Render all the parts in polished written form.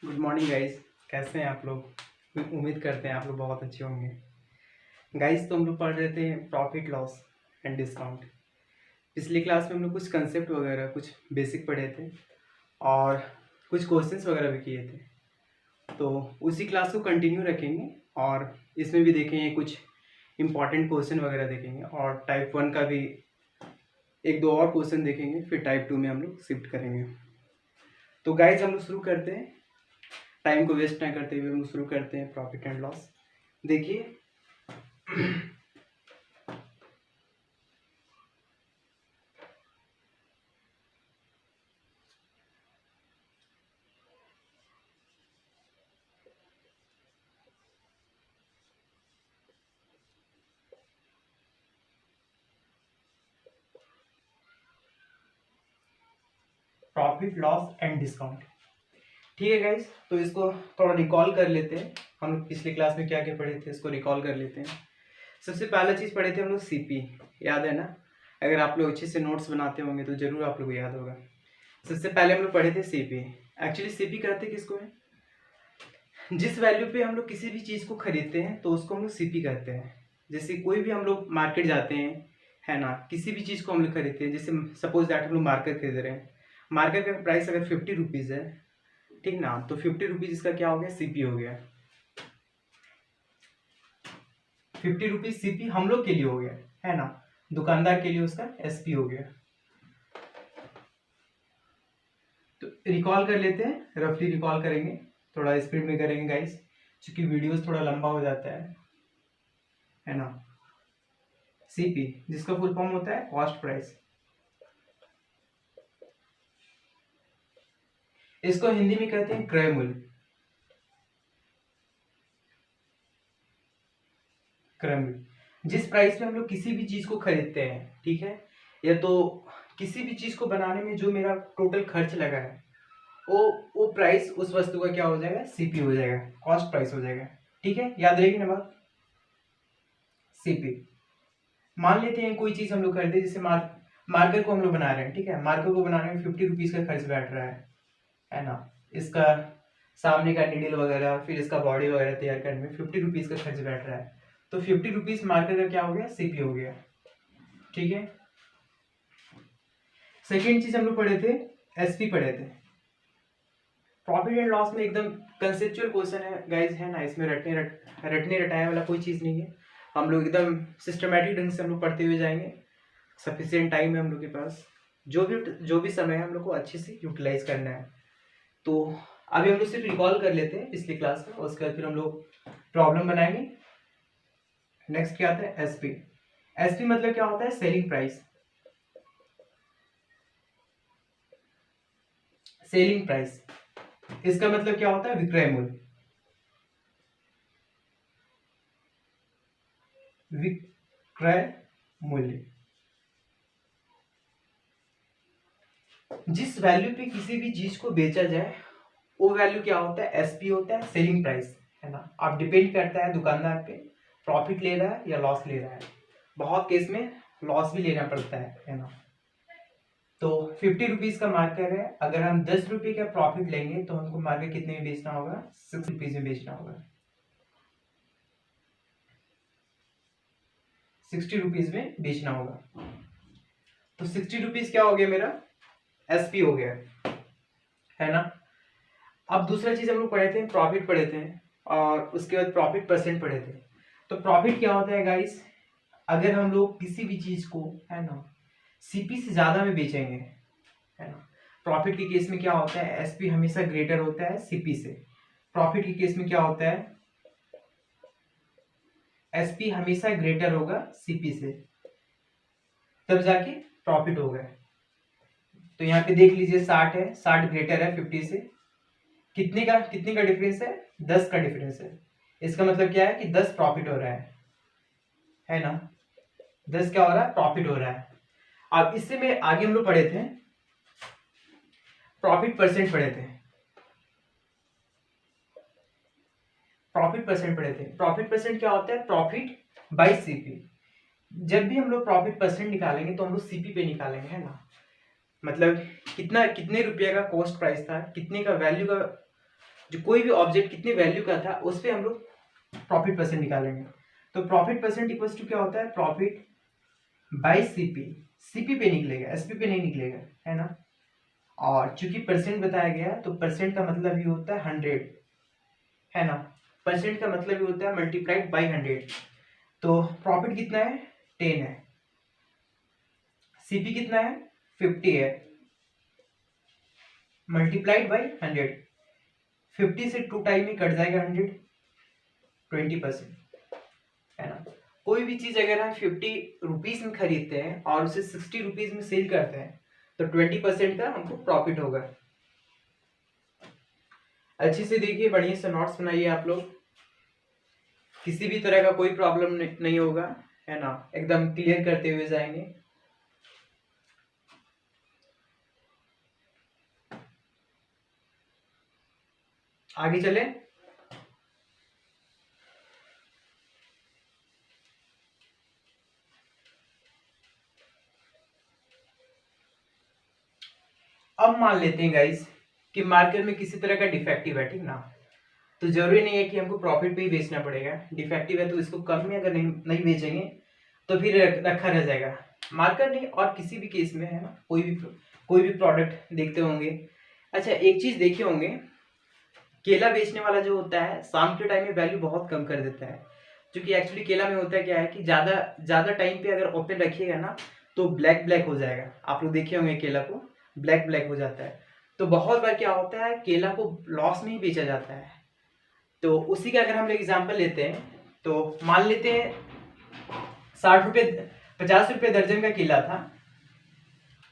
Good morning guys. कैसे हैं आप लोग? उम्मीद करते हैं आप लोग बहुत अच्छे होंगे। गाइस तो हम लोग पढ़ रहे थे प्रॉफिट लॉस एंड डिस्काउंट। पिछली क्लास में हम लोग कुछ कंसेप्ट वगैरह कुछ बेसिक पढ़े थे और कुछ क्वेश्चंस वगैरह भी किए थे। तो उसी क्लास को कंटिन्यू रखेंगे और इसमें भी देखेंगे कुछ इम्पॉर्टेंट क्वेश्चन वगैरह देखेंगे और टाइप 1 का भी एक दो और क्वेश्चन देखेंगे, फिर टाइप 2 में हम लोग शिफ्ट करेंगे। तो गाइस हम लोग शुरू करते हैं, टाइम को वेस्ट ना करते हुए हम लोग शुरू करते हैं प्रॉफिट एंड लॉस। देखिए प्रॉफिट लॉस एंड डिस्काउंट। ठीक है गाइस, तो इसको थोड़ा रिकॉल कर लेते हैं। हम लोग पिछली क्लास में क्या क्या पढ़े थे इसको रिकॉल कर लेते हैं। सबसे पहला चीज़ पढ़े थे हम लोग सीपी, याद है ना? अगर आप लोग अच्छे से नोट्स बनाते होंगे तो जरूर आप लोग को याद होगा। सबसे पहले हम लोग पढ़े थे सीपी। एक्चुअली सीपी कहते हैं किसको है? जिस वैल्यू पे हम लोग किसी भी चीज़ को खरीदते हैं तो उसको हम लोग सीपी कहते हैं। जैसे कोई भी हम लोग मार्केट जाते हैं, है ना, किसी भी चीज़ को हम लोग खरीदते हैं। जैसे सपोज दैट हम लोग मार्कर खरीद रहे हैं, मार्कर का प्राइस अगर 50 रुपीज़ है, ठीक ना, तो 50 रुपीज़ इसका क्या हो गया? सीपी हो गया। 50 रुपीज़ सीपी हम लोग के लिए हो गया, है ना। दुकानदार के लिए उसका एसपी हो गया। तो रिकॉल कर लेते हैं, रफली रिकॉल करेंगे, थोड़ा स्पीड में करेंगे गाइस, क्योंकि वीडियोस थोड़ा लंबा हो जाता है ना। सीपी जिसका फुल फॉर्म होता है कॉस्ट प्राइस। इसको हिंदी में कहते हैं क्रय मूल्य। क्रय मूल्य जिस प्राइस में हम लोग किसी भी चीज को खरीदते हैं, ठीक है, या तो किसी भी चीज को बनाने में जो मेरा टोटल खर्च लगा है वो प्राइस उस वस्तु का क्या हो जाएगा? सीपी हो जाएगा, कॉस्ट प्राइस हो जाएगा। ठीक है, याद रहेगी ना बात? सीपी। मान लेते हैं कोई चीज हम लोग खरीदे, जैसे मार्कर को हम लोग बना रहे हैं, ठीक है, मार्कर को बनाने में 50 रुपीज का खर्च बैठ रहा है ना। इसका सामने का निडल वगैरह फिर इसका बॉडी वगैरह तैयार करने में 50 रुपीज का खर्च बैठ रहा है, तो 50 रुपीज मार्कर का क्या हो गया? सीपी हो गया। ठीक है, सेकेंड चीज हम लोग पढ़े थे एसपी पढ़े थे। प्रॉफिट एंड लॉस में एकदम कंसेप्चुअल क्वेश्चन है गाइस, है ना। इसमें रटने रटाने वाला कोई चीज़ नहीं है। हम लोग एकदम सिस्टमेटिक ढंग से हम लोग पढ़ते हुए जाएंगे। सफिशिएंट टाइम है हम लोग के पास, जो भी समय है हम लोग को अच्छे से यूटिलाइज करना है। तो अभी हम लोग सिर्फ रिकॉल कर लेते हैं पिछली क्लास में, उसके बाद फिर हम लोग प्रॉब्लम बनाएंगे। नेक्स्ट क्या आता है? एसपी। एसपी मतलब क्या होता है? Selling price. सेलिंग प्राइस इसका मतलब क्या होता है? विक्रय मूल्य। विक्रय मूल्य जिस वैल्यू पे किसी भी चीज को बेचा जाए वो वैल्यू क्या होता है? एसपी होता है, सेलिंग प्राइस, है ना। अब डिपेंड करता है दुकानदार पे, प्रॉफिट ले रहा है या लॉस ले रहा है। बहुत केस में लॉस भी लेना पड़ता है ना। तो 50 रुपीज का मार्कर है, अगर हम 10 रुपये का प्रॉफिट लेंगे तो हमको मार्कर कितने में बेचना होगा? 6 रुपीज में बेचना होगा। 60 रुपीज में बेचना होगा। तो 60 रुपीज क्या हो गया? मेरा एसपी हो गया, है ना। अब दूसरा चीज हम लोग पढ़े थे, प्रॉफिट पढ़े थे और उसके बाद प्रॉफिट परसेंट पढ़े थे। तो प्रॉफिट क्या होता है गाइस? अगर हम लोग किसी भी चीज को, है ना, सीपी से ज्यादा में बेचेंगे, है ना। प्रॉफिट के केस में क्या होता है? एसपी हमेशा ग्रेटर होता है सीपी से। प्रॉफिट के केस में क्या होता है? एसपी हमेशा ग्रेटर होगा सीपी से, तब जाके प्रॉफिट होगा। तो यहाँ पे देख लीजिए 60 है, 60 ग्रेटर है 50 से। कितने का डिफरेंस है? 10 का डिफरेंस है। इसका मतलब क्या है कि 10 प्रॉफिट हो रहा है ना। 10 क्या हो रहा है? प्रॉफिट हो रहा है। अब इससे में आगे हम लोग पढ़े थे प्रॉफिट परसेंट पढ़े थे। प्रॉफिट परसेंट पढ़े थे। प्रॉफिट परसेंट क्या होता है? Profit by CP. जब भी हम लोग प्रॉफिट परसेंट निकालेंगे तो हम लोग सीपी पे निकालेंगे, है ना। मतलब कितने रुपये का कॉस्ट प्राइस था, कितने का वैल्यू का जो कोई भी ऑब्जेक्ट कितनी वैल्यू का था उस पर हम लोग प्रॉफिट परसेंट निकालेंगे। तो प्रॉफिट परसेंट इक्वल्स टू क्या होता है, प्रॉफिट बाई सीपी। सीपी पे निकलेगा, एसपी पे नहीं निकलेगा, है ना। और चूंकि परसेंट बताया गया तो परसेंट का मतलब ये होता है 100, है ना। परसेंट का मतलब ये होता है मल्टीप्लाइड बाई 100। तो प्रॉफिट कितना है, 10 है। सीपी कितना है, 50 है, मल्टीप्लाइड बाई 100। 50 से 2 टाइम में कट जाएगा 100, 20%, है ना। कोई भी चीज अगर हम 50 रुपीज में खरीदते हैं और उसे 60 रुपीज में सेल करते हैं तो 20% का हमको प्रॉफिट होगा। अच्छे से देखिए, बढ़िया से नोट्स बनाइए आप लोग, किसी भी तरह का कोई प्रॉब्लम नहीं होगा, है ना। एकदम क्लियर करते हुए जाएंगे। आगे चले। अब मान लेते हैं गाइस कि मार्केट में किसी तरह का डिफेक्टिव है, ठीक ना। तो जरूरी नहीं है कि हमको प्रॉफिट पे ही बेचना पड़ेगा। डिफेक्टिव है तो इसको कम में अगर नहीं बेचेंगे तो फिर रखा रह जाएगा। मार्केट नहीं और किसी भी केस में, है ना, कोई भी प्रोडक्ट देखते होंगे। अच्छा, एक चीज देखे होंगे, केला बेचने वाला जो होता है शाम के टाइम में वैल्यू बहुत कम कर देता है। क्योंकि एक्चुअली केला में होता है क्या है कि ज्यादा टाइम पे अगर ओपन रखिएगा ना तो ब्लैक ब्लैक हो जाएगा। आप लोग देखे होंगे केला को ब्लैक ब्लैक हो जाता है। तो बहुत बार क्या होता है, केला को लॉस में ही बेचा जाता है। तो उसी का अगर हम एग्जाम्पल लेते हैं तो मान लेते हैं 60 रुपये 50 रुपये दर्जन का केला था,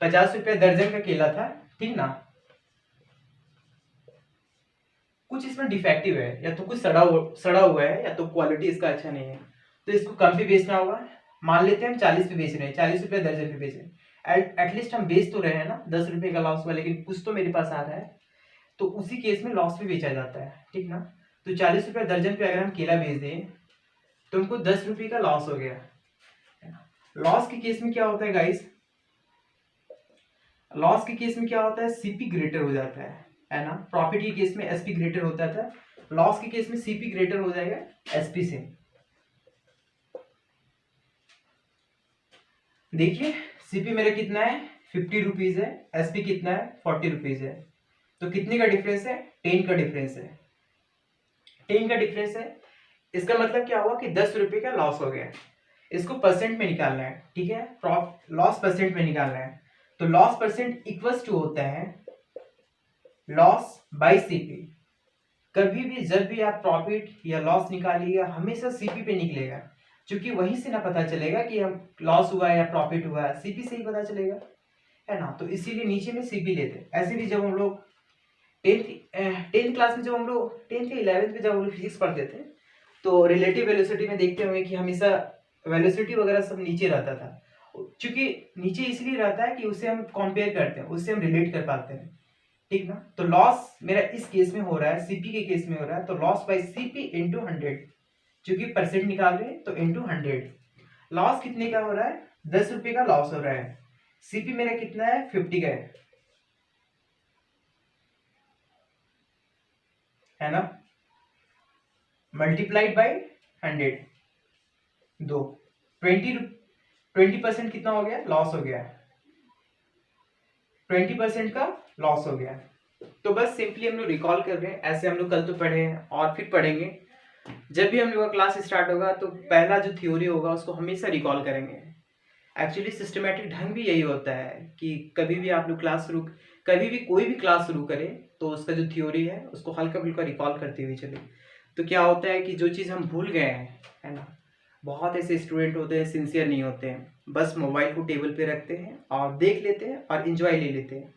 50 रुपये दर्जन का केला था, ठीक ना। कुछ इसमें डिफेक्टिव है, या तो कुछ सड़ा हुआ है, या तो क्वालिटी इसका अच्छा नहीं है, तो इसको कम पे बेचना होगा। मान लेते हैं हम 40 पे बेच रहे हैं, 40 रुपये दर्जन पे बेच रहे हैं। एटलीस्ट हम बेच तो रहे हैं ना, 10 रुपये का लॉस हुआ, लेकिन कुछ तो मेरे पास आ रहा है। तो उसी केस में लॉस पे बेचा जाता है, ठीक ना। तो 40 रुपये दर्जन पे अगर हम केला बेच दें तो हमको 10 रुपये का लॉस हो गया। लॉस के केस में क्या होता है गाइस, लॉस के केस में क्या होता है, सीपी ग्रेटर हो जाता है ना। प्रॉफिट के केस में एसपी ग्रेटर होता था, लॉस के केस में सीपी ग्रेटर हो जाएगा एसपी से। देखिए सीपी मेरा कितना है, 50 रुपीज है, एसपी कितना है, 40 रुपीज है। तो कितने का डिफरेंस है, 10 का डिफरेंस है, 10 का डिफरेंस है। इसका मतलब क्या हुआ कि 10 रुपए का लॉस हो गया। इसको परसेंट में निकालना है, ठीक है, लॉस परसेंट में निकालना है। तो लॉस परसेंट इक्वल्स टू होता है लॉस बाई सीपी। कभी भी जब भी आप प्रॉफिट या लॉस निकालिएगा हमेशा सीपी पे निकलेगा, क्योंकि वहीं से ना पता चलेगा कि हम लॉस हुआ है या प्रॉफिट हुआ है, सीपी से ही पता चलेगा, है ना। तो इसीलिए नीचे में सीपी लेते हैं। ऐसे भी जब हम लोग टेंथ क्लास में, जब हम लोग 10th या 11th में जब हम लोग फिजिक्स पढ़ते थे तो रिलेटिव वेलोसिटी में देखते होंगे कि हमेशा वेलोसिटी वगैरह सब नीचे रहता था। क्योंकि नीचे इसलिए रहता है कि उससे हम कंपेयर करते हैं, उससे हम रिलेट कर पाते हैं, ठीक ना। तो लॉस मेरा इस केस में हो रहा है, सीपी के केस में हो रहा है, तो लॉस बाई सीपी इंटू 100, क्योंकि परसेंट निकाल रहे हैं तो इंटू 100। लॉस कितने का हो रहा है, 10 रुपए का लॉस हो रहा है। सीपी मेरा कितना है, 50 का है ना, मल्टीप्लाइड बाई 100, दो 20% कितना हो गया, लॉस हो गया, 20% का लॉस हो गया। तो बस सिंपली हम लोग रिकॉल कर रहे हैं, ऐसे हम लोग कल तो पढ़े हैं और फिर पढ़ेंगे। जब भी हम लोग का क्लास स्टार्ट होगा तो पहला जो थ्योरी होगा उसको हमेशा रिकॉल करेंगे। एक्चुअली सिस्टमेटिक ढंग भी यही होता है कि कभी भी आप लोग कभी भी कोई भी क्लास शुरू करें तो उसका जो थ्योरी है उसको हल्का फुल्का रिकॉल करते हुए चले। तो क्या होता है कि जो चीज़ हम भूल गए हैं, है ना, बहुत ऐसे स्टूडेंट होते हैं सिंसियर नहीं होते हैं, बस मोबाइल को टेबल पे रखते हैं और देख लेते हैं और इंजॉय ले लेते हैं।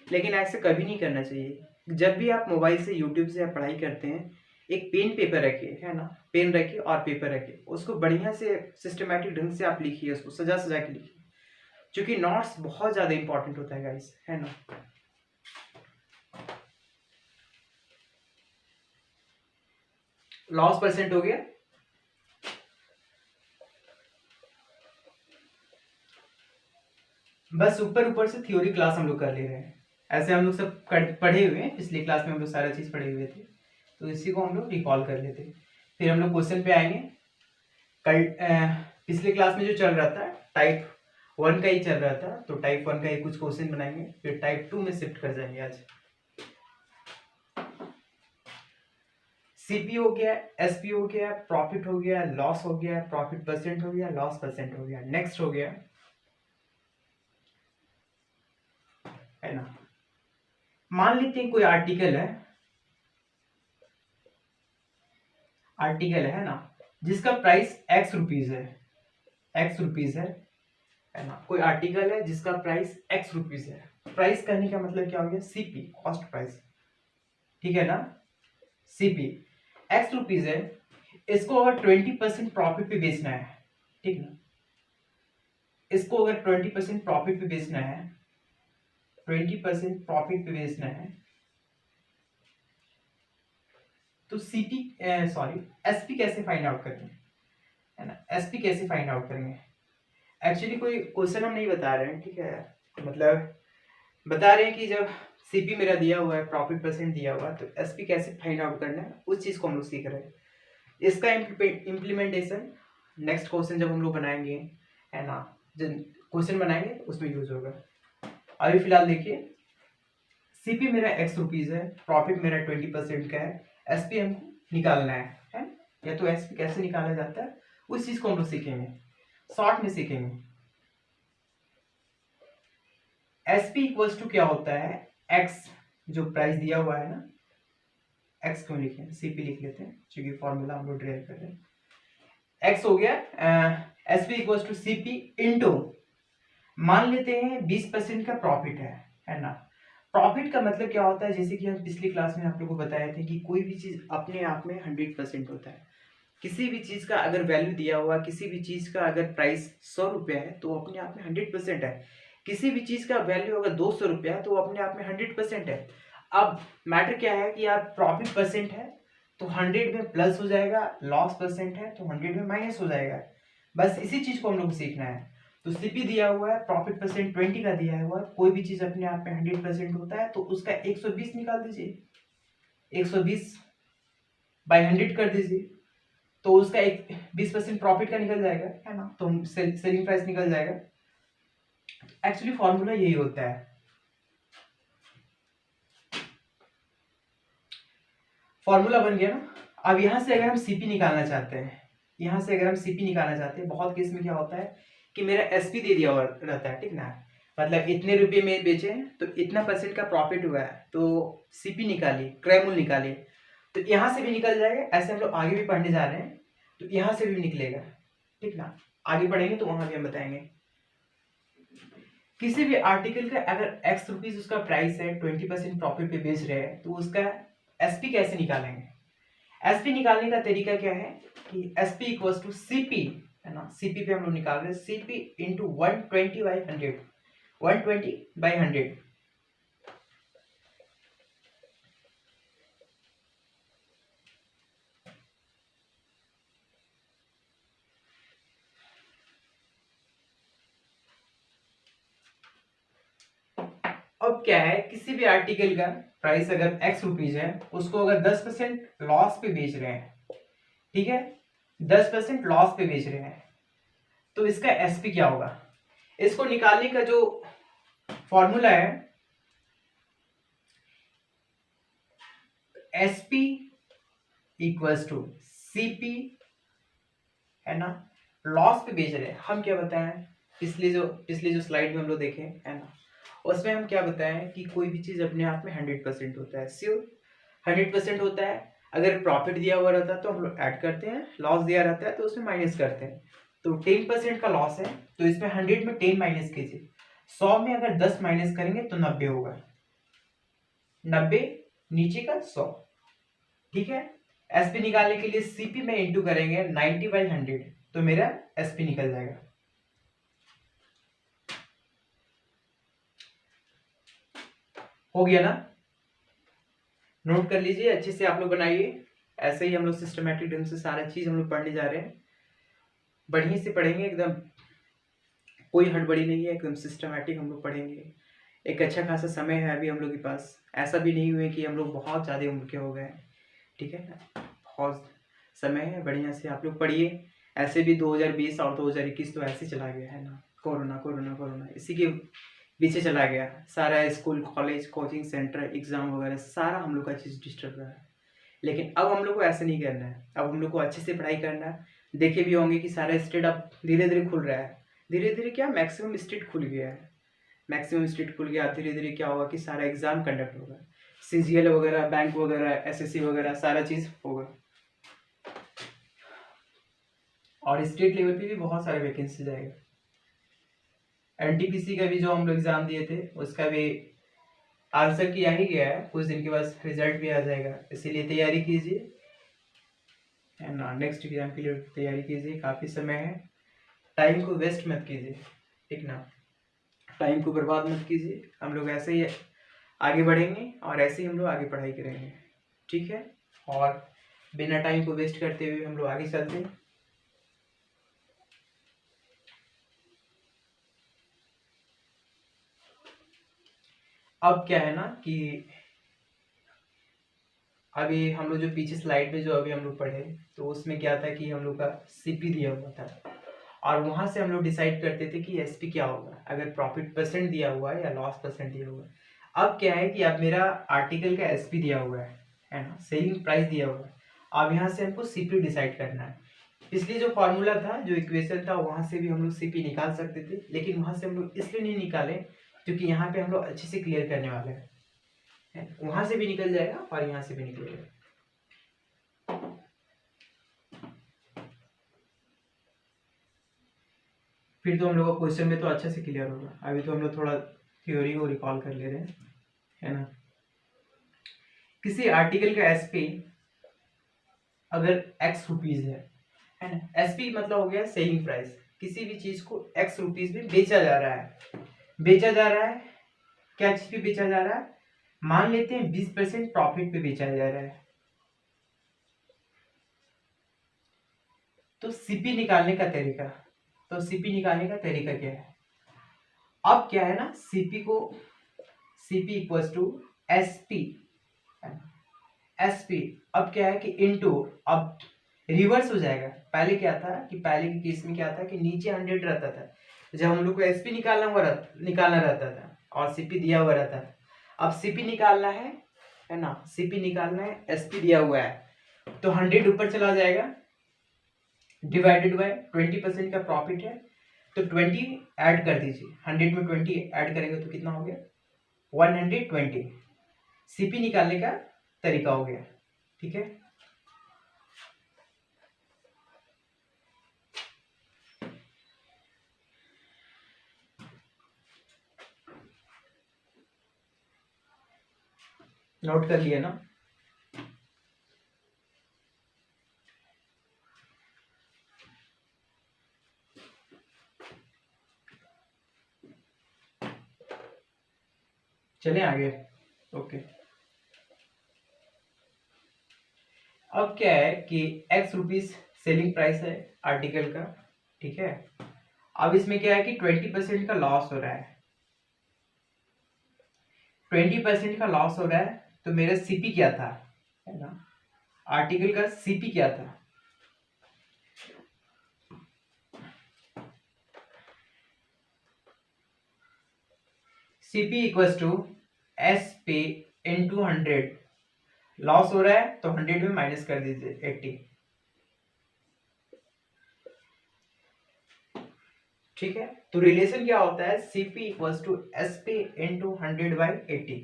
लेकिन ऐसे कभी नहीं करना चाहिए। जब भी आप मोबाइल से यूट्यूब से आप पढ़ाई करते हैं, एक पेन पेपर रखिए, है ना, पेन रखिए और पेपर रखिए, उसको बढ़िया से सिस्टमेटिक ढंग से आप लिखिए, उसको सजा सजा के लिखिए, क्योंकि नोट्स बहुत ज़्यादा इंपॉर्टेंट होता है गाइस, है ना। लॉस परसेंट हो गया। बस ऊपर ऊपर से थ्योरी क्लास हम लोग कर ले रहे हैं, ऐसे हम लोग सब पढ़े हुए हैं, पिछली क्लास में हम लोग सारा चीज़ पढ़े हुए थे। तो इसी को हम लोग रिकॉल कर लेते हैं। फिर हम लोग क्वेश्चन पे आएंगे। कल पिछले क्लास में जो चल रहा था टाइप 1 का ही चल रहा था, तो टाइप 1 का ही कुछ क्वेश्चन बनाएंगे, फिर टाइप 2 में शिफ्ट कर जाएंगे। आज सीपी हो गया, एसपी हो गया, प्रॉफिट हो गया, लॉस हो गया, प्रॉफिट परसेंट हो गया, लॉस परसेंट हो गया। नेक्स्ट हो गया है ना, मान लेते हैं कोई आर्टिकल है ना, जिसका प्राइस एक्स रुपीज है, है ना। कोई आर्टिकल है जिसका प्राइस एक्स रुपीज है। प्राइस कहने का मतलब क्या हो गया, सीपी, कॉस्ट प्राइस, ठीक है ना। सीपी एक्स रुपीज है, इसको अगर 20% प्रॉफिट पे बेचना है, ठीक ना, इसको अगर 20% प्रॉफिट पे बेचना है, 20% प्रॉफिट पे बेचना है, तो सीपी सॉरी एसपी कैसे फाइंड आउट करेंगे, है ना। एसपी कैसे फाइंड आउट करेंगे, एक्चुअली कोई क्वेश्चन हम नहीं बता रहे हैं, ठीक है, मतलब बता रहे हैं कि जब सीपी मेरा दिया हुआ है, प्रॉफिट परसेंट दिया हुआ है, तो एसपी कैसे फाइंड आउट करना है, उस चीज को हम लोग सीख रहे हैं। इसका इम्प्लीमेंटेशन नेक्स्ट क्वेश्चन जब हम लोग बनाएंगे, है ना, जब क्वेश्चन बनाएंगे उसमें यूज होगा। अभी फिलहाल देखिए, सीपी मेरा एक्स रुपीज है, प्रॉफिट मेरा 20% का है, एसपी हमको निकालना है, या तो एसपी कैसे निकाला जाता है उस चीज को हम लोग सीखेंगे, शॉर्ट में सीखेंगे। एसपी इक्वल्स टू क्या होता है, एक्स जो प्राइस दिया हुआ है ना, एक्स क्यों लिखे, सीपी लिख लेते हैं क्योंकि फॉर्मूला हम लोग ड्राइव कर रहे हैं। एक्स हो गया, SP equals to CP into, मान लेते हैं 20% का प्रॉफिट है ना। प्रॉफिट का मतलब क्या होता है, जैसे कि हम पिछली क्लास में आप लोगों को बताए थे कि कोई भी चीज अपने आप में 100% होता है। किसी भी चीज का अगर वैल्यू दिया हुआ, किसी भी चीज का अगर प्राइस 100 रुपया है तो अपने आप में 100% है। किसी भी चीज का वैल्यू अगर 200 रुपया है तो अपने आप में 100% है। अब मैटर क्या है कि यार प्रॉफिट परसेंट है तो 100 में प्लस हो जाएगा, लॉस परसेंट है तो 100 में माइनस हो जाएगा। बस इसी चीज को हम लोग को सीखना है। तो सीपी दिया हुआ है, प्रॉफिट परसेंट 20 का दिया हुआ है, कोई भी चीज अपने आप में 100% होता है तो उसका 120 निकाल दीजिए, 120 बाई 100 कर दीजिए, तो उसका एक 20% प्रॉफिट का निकल जाएगा, है ना, तो सेलिंग प्राइस निकल जाएगा। एक्चुअली फॉर्मूला यही होता है। फॉर्मूला बन गया ना। अब यहां से अगर हम सीपी निकालना चाहते हैं, बहुत केस में क्या होता है कि मेरा एसपी दे दिया हुआ रहता है, ठीक ना, मतलब इतने रुपए में बेचे तो इतना परसेंट का प्रॉफिट हुआ है, तो सीपी निकालिए, क्रय मूल्य निकालिए, तो यहां से भी निकल जाएगा। ऐसे हम लोग आगे भी पढ़ने जा रहे हैं तो यहां से भी निकलेगा, ठीक ना। आगे पढ़ेंगे तो वहां भी हम बताएंगे। किसी भी आर्टिकल का अगर एक्स रुपीज उसका प्राइस है, 20% प्रॉफिट पे बेच रहे हैं, तो उसका एसपी कैसे निकालेंगे। एसपी निकालने का तरीका क्या है कि एसपी इक्वल्स टू सीपी, है ना, सीपी पे हम लोग निकाल रहे हैं, सीपी इंटू 120 बाई 100, 120 बाई 100। अब क्या है, किसी भी आर्टिकल का प्राइस अगर एक्स रुपीज है, उसको अगर 10% लॉस पे बेच रहे हैं, ठीक है, 10% लॉस पे बेच रहे हैं, तो इसका एसपी क्या होगा। इसको निकालने का जो फॉर्मूला है, एसपी इक्वल्स टू सीपी, है ना, लॉस पे बेच रहे हैं। हम क्या बताएं, पिछले जो स्लाइड में हम लोग देखें, है ना, उसमें हम क्या बताएं कि कोई भी चीज अपने आप में 100% होता है, श्योर 100% होता है। अगर प्रॉफिट दिया हुआ रहता है तो हम लोग ऐड करते हैं, लॉस दिया रहता है तो उसमें माइनस करते हैं। तो 10% का लॉस है तो इसमें 100 में 10 माइनस कीजिए, 100 में अगर 10 माइनस करेंगे तो 90 होगा, 90 नीचे का 100, ठीक है। एसपी निकालने के लिए सीपी में इंटू करेंगे 90 बाई 100, तो मेरा एसपी निकल जाएगा। हो गया ना, नोट कर लीजिए, अच्छे से आप लोग बनाइए। ऐसे ही हम लोग सिस्टमैटिक ढंग से सारा चीज हम लोग पढ़ने जा रहे हैं, बढ़िया से पढ़ेंगे, एकदम कोई हड़बड़ी नहीं है, एकदम सिस्टमैटिक हम लोग पढ़ेंगे। एक अच्छा खासा समय है अभी हम लोग के पास, ऐसा भी नहीं हुए कि हम लोग बहुत ज़्यादा उम्र के हो गए, ठीक है ना, बहुत समय है, बढ़िया से आप लोग पढ़िए। ऐसे भी 2020 और 2021 तो ऐसे चला गया है ना, कोरोना कोरोना कोरोना इसी के पीछे चला गया। सारा school college coaching centre exam वगैरह सारा हम लोग का चीज़ डिस्टर्ब रहा है। लेकिन अब हम लोग को ऐसा नहीं करना है, अब हम लोग को अच्छे से पढ़ाई करना है। देखे भी होंगे कि सारा स्टेट अब धीरे धीरे खुल रहा है, धीरे धीरे क्या मैक्सिमम स्टेट खुल गया है, मैक्सिमम स्टेट खुल गया। धीरे धीरे क्या होगा कि सारा एग्जाम कंडक्ट होगा, CGL वगैरह बैंक वगैरह SSC वगैरह सारा चीज़ होगा। और स्टेट लेवल पे भी बहुत सारे वैकेंसी जाएगा। NTPC का भी जो हम लोग एग्जाम दिए थे उसका भी आंसर किया ही गया है, कुछ दिन के बाद रिजल्ट भी आ जाएगा, इसीलिए तैयारी कीजिए है ना। नेक्स्ट एग्जाम के लिए तैयारी कीजिए, काफ़ी समय है, टाइम को वेस्ट मत कीजिए, ठीक ना, टाइम को बर्बाद मत कीजिए। हम लोग ऐसे ही आगे बढ़ेंगे और ऐसे ही हम लोग आगे पढ़ाई करेंगे, ठीक है। और बिना टाइम को वेस्ट करते हुए हम लोग आगे चलते हैं। अब क्या है ना कि अभी हम लोग जो पीछे स्लाइड पे जो अभी हम लोग पढ़े तो उसमें क्या था कि हम लोग का CP दिया हुआ था और वहां से हम लोग डिसाइड करते थे कि SP क्या होगा, अगर प्रॉफिट परसेंट दिया हुआ है या लॉस परसेंट दिया हुआ है। अब क्या है कि अब मेरा आर्टिकल का SP दिया हुआ है ना, सेलिंग प्राइस दिया हुआ है। अब यहाँ से हमको CP डिसाइड करना है। इसलिए जो फॉर्मूला था, जो इक्वेशन था, वहां से भी हम लोग CP निकाल सकते थे, लेकिन वहां से हम लोग इसलिए नहीं निकाले क्योंकि यहाँ पे हम लोग अच्छे से क्लियर करने वाले हैं। वहां से भी निकल जाएगा और यहाँ से भी निकलेगा। फिर तो हम लोग का क्वेश्चन में तो अच्छे से क्लियर होगा। अभी तो हम लोग थोड़ा थ्योरी को रिकॉल कर ले रहे हैं, है ना। किसी आर्टिकल का SP अगर X रुपीज है ना, SP मतलब हो गया सेलिंग प्राइस। किसी भी चीज को X रुपीज में बेचा जा रहा है, बेचा जा रहा है, क्या चीज पे बेचा जा रहा है, मान लेते हैं 20% प्रॉफिट पे बेचा जा रहा है। तो CP निकालने का तरीका, तो CP निकालने का तरीका क्या है। अब क्या है ना, CP को CP equals to SP, SP अब क्या है कि इनटू, अब रिवर्स हो जाएगा। पहले क्या था कि पहले के केस में क्या था कि नीचे 100 रहता था, जब हम लोग को SP निकालना रहता था और CP दिया हुआ रहता था। अब CP निकालना है ना, CP निकालना है, SP दिया हुआ है तो 100 ऊपर चला जाएगा, डिवाइडेड बाय 20% का प्रॉफिट है तो 20 ऐड कर दीजिए। 100 में 20 ऐड करेंगे तो कितना हो गया, 120। CP निकालने का तरीका हो गया, ठीक है। नोट कर लिया ना। चलें आगे, ओके। अब क्या है कि X रुपीज सेलिंग प्राइस है आर्टिकल का, ठीक है। अब इसमें क्या है कि 20% का लॉस हो रहा है, 20% का लॉस हो रहा है। तो मेरा CP क्या था, है ना, आर्टिकल का CP क्या था, CP equals to SP into 100। Loss हो रहा है तो 100 में माइनस कर दीजिए 80, ठीक है। तो रिलेशन क्या होता है, CP equals to SP into 100/80,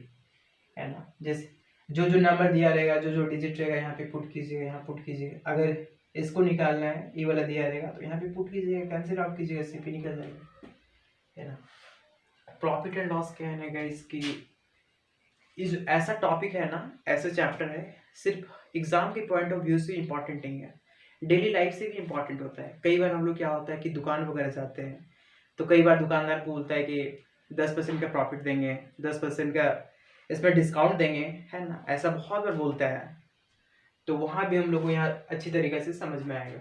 है ना। जैसे जो जो नंबर दिया रहेगा, जो जो डिजिट रहेगा यहाँ पे पुट कीजिएगा, यहाँ पुट कीजिएगा। अगर इसको निकालना है, ये वाला दिया रहेगा तो यहाँ पे पुट कीजिएगा, कैंसिल आउट कीजिएगा, CP निकल जाएगा, है ना। प्रॉफिट एंड लॉस क्या है ना गाइस कि इस ऐसा टॉपिक है ना, ऐसा चैप्टर है, सिर्फ एग्जाम के पॉइंट ऑफ व्यू से इम्पोर्टेंट नहीं है, डेली लाइफ से भी इम्पोर्टेंट होता है। कई बार हम लोग क्या होता है कि दुकान वगैरह जाते हैं तो कई बार दुकानदार बोलता है कि 10% का प्रॉफिट देंगे, 10% का इसमें डिस्काउंट देंगे, है ना, ऐसा बहुत बार बोलता है। तो वहाँ भी हम लोग को यहाँ अच्छी तरीके से समझ में आएगा।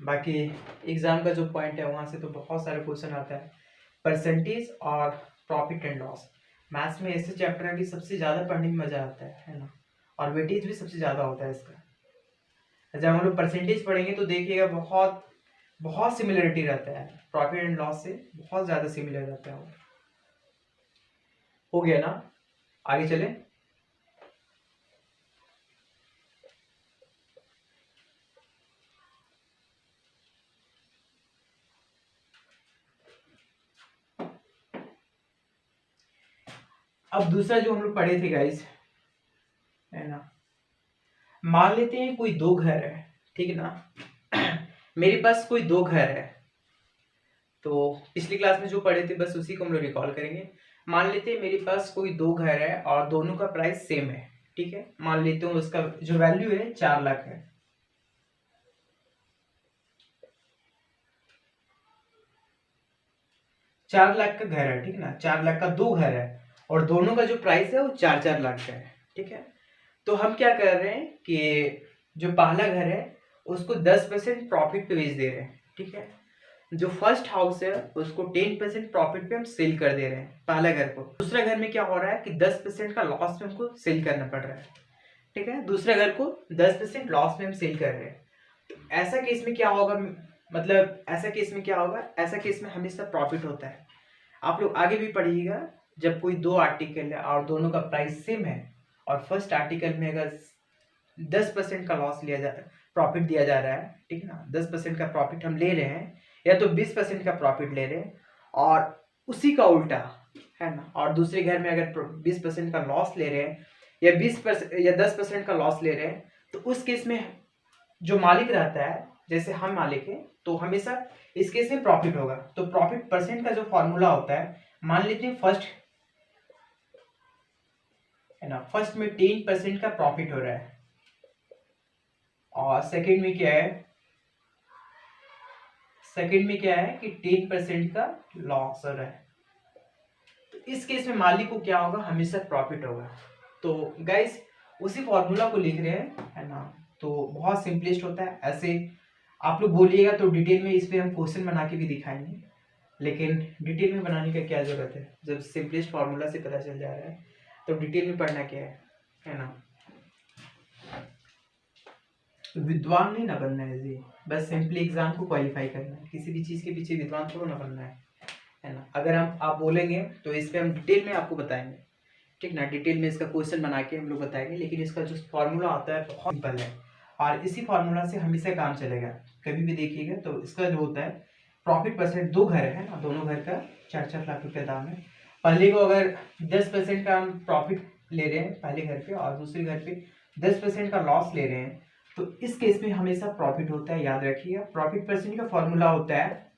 बाकी एग्जाम का जो पॉइंट है वहाँ से तो बहुत सारे क्वेश्चन आता है, परसेंटेज और प्रॉफिट एंड लॉस। मैथ्स में ऐसे चैप्टर है कि सबसे ज़्यादा पढ़ने में मज़ा आता है ना, और वेटेज भी सबसे ज़्यादा होता है इसका। जब हम लोग परसेंटेज पढ़ेंगे तो देखिएगा बहुत बहुत सिमिलरिटी रहता है, प्रॉफिट एंड लॉस से बहुत ज़्यादा सिमिलर रहता है वो। हो गया ना, आगे चले। अब दूसरा जो हम लोग पढ़े थे गाइस, है ना, मान लेते हैं कोई दो घर है, ठीक है ना। मेरे पास कोई दो घर है, तो पिछली क्लास में जो पढ़े थे बस उसी को हम लोग रिकॉल करेंगे। मान लेते हैं मेरे पास कोई दो घर है और दोनों का प्राइस सेम है, ठीक है। मान लेते हूँ उसका जो वैल्यू है 4 लाख है। 4 लाख का घर है, ठीक है ना, 4 लाख का दो घर है और दोनों का जो प्राइस है वो 4-4 लाख का है, ठीक है। तो हम क्या कर रहे हैं कि जो पहला घर है उसको 10% प्रॉफिट पे बेच दे रहे हैं, ठीक है। जो फर्स्ट हाउस है उसको 10% प्रॉफिट पे हम सेल कर दे रहे हैं पहला घर को। दूसरा घर में क्या हो रहा है कि 10% का लॉस में हमको सेल करना पड़ रहा है, ठीक है। दूसरे घर को 10% लॉस में हम सेल कर रहे हैं। तो ऐसा केस में क्या होगा, मतलब ऐसा केस में क्या होगा, ऐसा केस में हमेशा प्रॉफिट होता है। आप लोग आगे भी पढ़िएगा, जब कोई दो आर्टिकल है और दोनों का प्राइस सेम है और फर्स्ट आर्टिकल में अगर 10% का लॉस लिया जा प्रॉफिट दिया जा रहा है, ठीक है ना, 10% का प्रॉफिट हम ले रहे हैं या तो 20% का प्रॉफिट ले रहे हैं, और उसी का उल्टा है ना, और दूसरे घर में अगर 20% का लॉस ले रहे हैं या 20% या 10% का लॉस ले रहे हैं, तो उस केस में जो मालिक रहता है, जैसे हम मालिक हैं, तो हमेशा इस केस में प्रॉफिट होगा। तो प्रॉफिट परसेंट का जो फॉर्मूला होता है, मान लेते हैं फर्स्ट है ना, फर्स्ट में 10% का प्रॉफिट हो रहा है और सेकंड में क्या है, सेकंड में क्या है कि 10% का लॉस हो रहा है। तो इस केस में मालिक को क्या होगा, हमेशा प्रॉफिट होगा। तो गाइस उसी फॉर्मूला को लिख रहे हैं, है ना। तो बहुत सिंपलेस्ट होता है। ऐसे आप लोग बोलिएगा तो डिटेल में इस पे हम क्वेश्चन बना के भी दिखाएंगे, लेकिन डिटेल में बनाने का क्या जरूरत है, जब सिंपलेस्ट फॉर्मूला से पता चल जा रहा है तो डिटेल में पढ़ना क्या है ना। विद्वान नहीं ना बनना है जी, बस सिंपली एग्जाम को क्वालिफाई करना है, किसी भी चीज़ के पीछे विद्वान थोड़ा ना बनना है ना। अगर हम आप बोलेंगे तो इस पे हम डिटेल में आपको बताएंगे, ठीक ना, डिटेल में इसका क्वेश्चन बना के हम लोग बताएंगे। लेकिन इसका जो फॉर्मूला आता है बहुत सिंपल है और इसी फॉर्मूला से हमेशा काम चलेगा। कभी भी देखिएगा तो इसका जो होता है प्रॉफिट परसेंट, दो घर है ना, दोनों घर का 4-4 लाख रुपये दाम है। पहले को अगर 10% का हम प्रॉफिट ले रहे हैं पहले घर पे और दूसरे घर पे 10% का लॉस ले रहे हैं, तो इस केस में हमेशा प्रॉफिट होता है। याद रखिएगा, प्रॉफिट परसेंट का फॉर्मूला होता है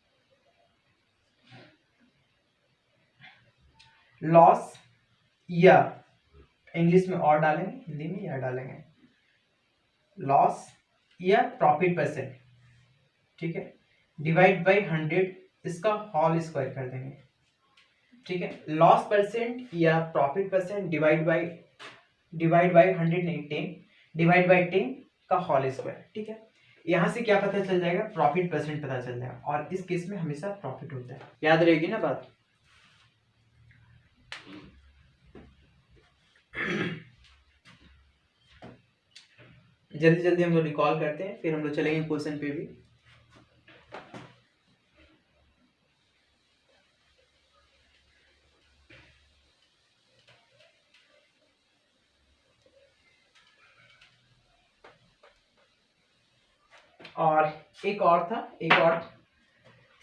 लॉस, या इंग्लिश में और डालेंगे, हिंदी में या डालेंगे, लॉस या प्रॉफिट परसेंट, ठीक है, डिवाइड बाय 100, इसका होल स्क्वायर कर देंगे, ठीक है। लॉस परसेंट या प्रॉफिट परसेंट डिवाइड बाय 100 नहीं 10, डिवाइड बाय 10 का होल स्क्वायर, ठीक है। यहाँ से क्या पता चल जाएगा, प्रॉफिट परसेंट पता चल जाएगा, और इस केस में हमेशा प्रॉफिट होता है। याद रहेगी ना बात। जल्दी जल्दी हम लोग रिकॉल करते हैं, फिर हम लोग चलेंगे क्वेश्चन पे भी। और एक और था, एक और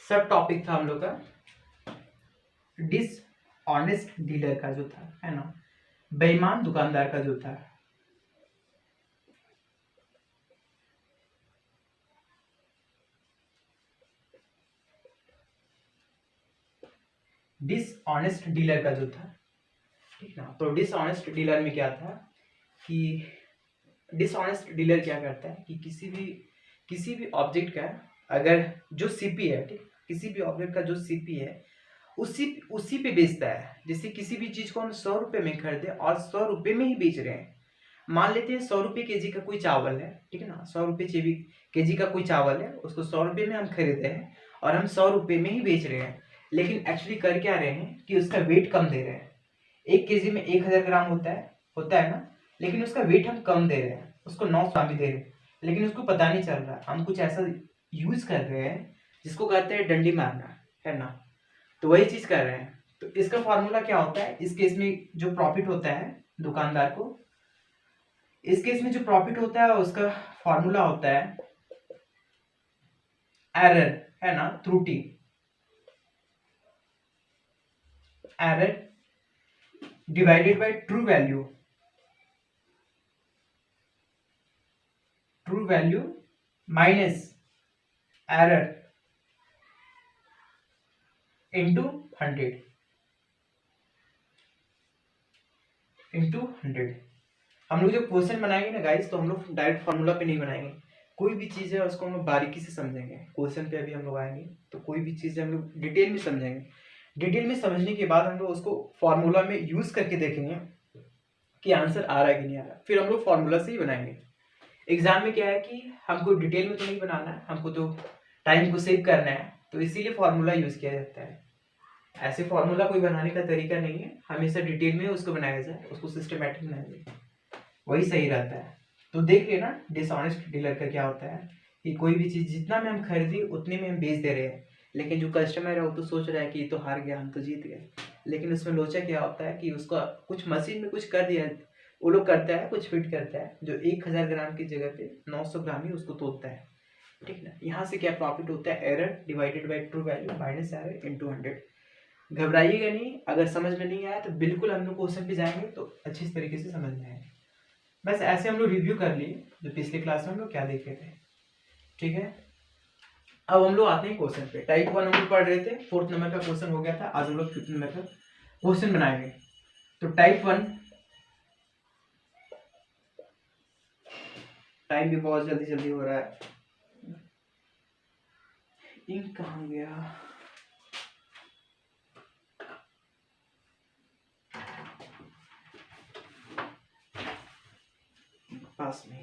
सब टॉपिक था हम लोग का, डिसऑनेस्ट डीलर का जो था, है ना, बेईमान दुकानदार का जो था। डिसऑनेस्ट डीलर का जो था, ठीक ना। तो डिसऑनेस्ट डीलर में क्या था कि डिसऑनेस्ट डीलर क्या करता है कि किसी भी ऑब्जेक्ट का अगर जो सीपी है, ठीक, किसी भी ऑब्जेक्ट का जो सीपी है उसी पे बेचता है। जैसे किसी भी चीज को हम 100 रुपये में खरीदे और 100 रुपये में ही बेच रहे हैं। मान लेते हैं 100 रुपये केजी का कोई चावल है, ठीक है ना, 100 रुपये केजी का कोई चावल है, उसको 100 रुपये में हम खरीदे हैं और हम 100 रुपये में ही बेच रहे हैं। लेकिन एक्चुअली कर क्या रहे हैं कि उसका वेट कम दे रहे हैं। 1 केजी में 1000 ग्राम होता है ना, लेकिन उसका वेट हम कम दे रहे हैं, उसको 900 ग्राम ही दे रहे हैं, लेकिन उसको पता नहीं चल रहा। हम कुछ ऐसा यूज कर रहे हैं जिसको कहते हैं डंडी मारना, है ना, तो वही चीज कर रहे हैं। तो इसका फॉर्मूला क्या होता है इस केस में, जो प्रॉफिट होता है दुकानदार को, इस केस में जो प्रॉफिट होता है उसका फॉर्मूला होता है एरर, है ना, त्रुटि, error divided by true value, true value minus error into 100 into 100। हम लोग जब क्वेश्चन बनाएंगे ना गाइस, तो हम लोग डायरेक्ट फॉर्मूला पे नहीं बनाएंगे, कोई भी चीज़ है उसको हम लोग बारीकी से समझेंगे। क्वेश्चन पे अभी हम लोग आएंगे तो कोई भी चीज़ हम लोग डिटेल में समझेंगे। डिटेल में समझने के बाद हम लोग उसको फॉर्मूला में यूज करके देखेंगे कि आंसर आ रहा है कि नहीं आ रहा, फिर हम लोग फॉर्मूला से ही बनाएंगे। एग्जाम में क्या है कि हमको डिटेल में तो नहीं बनाना है, हमको तो टाइम को सेव करना है, तो इसीलिए फॉर्मूला यूज किया जाता है। ऐसे फॉर्मूला कोई बनाने का तरीका नहीं है, हमेशा डिटेल में उसको बनाया जाए, उसको सिस्टमेटिक बनाया जाए, वही सही रहता है। तो देख लेना डिसऑनेस्ट डीलर का क्या होता है कि कोई भी चीज़ जितना में हम खरीदी उतने में हम बेच दे रहे हैं, लेकिन जो कस्टमर है वो तो सोच रहा है कि ये तो हार गया, हम तो जीत गए। लेकिन उसमें लोचा क्या होता है कि उसका कुछ मशीन में कुछ कर दिया, वो लोग करता है कुछ फिट करता है जो 1000 ग्राम की जगह पे 900 ग्राम ही उसको तोड़ता है, ठीक ना। यहाँ से क्या प्रॉफिट होता है, error divided by true value minus error into 100। घबराइएगा नहीं, अगर समझ में नहीं आया तो बिल्कुल हम लोग क्वेश्चन पे जाएंगे तो अच्छी तरीके से समझ में आएगा। बस ऐसे हम लोग रिव्यू कर लिए जो पिछले क्लास में हम लोग क्या देखे थे, ठीक है। अब हम लोग आते हैं क्वेश्चन पे। टाइप 1 हम लोग पढ़ रहे थे, 4th नंबर का क्वेश्चन हो गया था, आज हम लोग 5th नंबर का क्वेश्चन बनाएंगे। तो टाइप 1, टाइम भी बहुत जल्दी जल्दी हो रहा है, इंक कहाँ गया, पास में